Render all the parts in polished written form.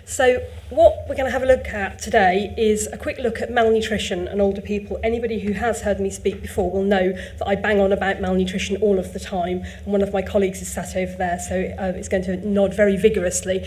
So what we're going to have a look at today is a quick look at malnutrition and older people. Anybody who has heard me speak before will know that I bang on about malnutrition all of the time, and one of my colleagues is sat over there, so it's going to nod very vigorously,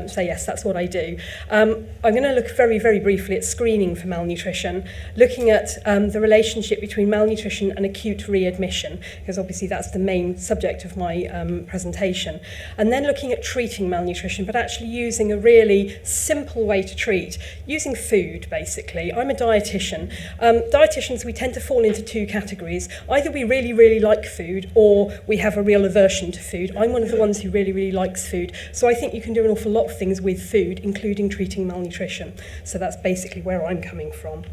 say yes, that's what I do. I'm going to look very, very briefly at screening for malnutrition, looking at the relationship between malnutrition and acute readmission, because obviously that's the main subject of my presentation, and then looking at treating malnutrition, but actually using a really simple way to treat, using food basically. I'm a dietitian. Dietitians, we tend to fall into two categories. Either we really, really like food, or we have a real aversion to food. I'm one of the ones who really, really likes food. So I think you can do an awful lot of things with food, including treating malnutrition. So that's basically where I'm coming from.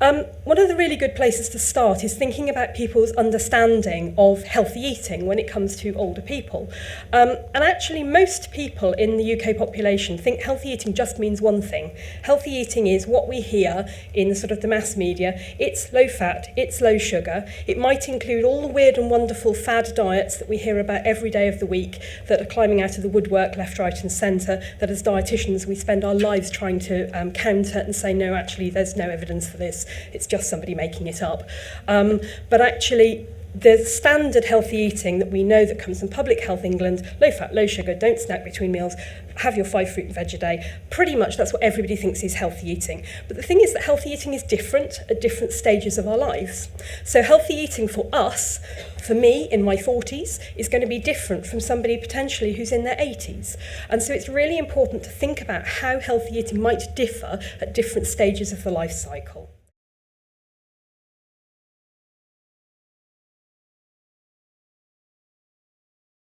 One of the really good places to start is thinking about people's understanding of healthy eating when it comes to older people. And actually most people in the UK population think healthy eating just means one thing. Healthy eating is what we hear in sort of the mass media. It's low fat, it's low sugar. It might include all the weird and wonderful fad diets that we hear about every day of the week that are climbing out of the woodwork left, right and centre, that as dietitians we spend our lives trying to counter and say, no, actually there's no evidence for this. It's just somebody making it up. But actually, the standard healthy eating that we know that comes from Public Health England, low fat, low sugar, don't snack between meals, have your 5 fruit and veg a day, pretty much that's what everybody thinks is healthy eating. But the thing is that healthy eating is different at different stages of our lives. So healthy eating for us, for me in my 40s, is going to be different from somebody potentially who's in their 80s. And so it's really important to think about how healthy eating might differ at different stages of the life cycle.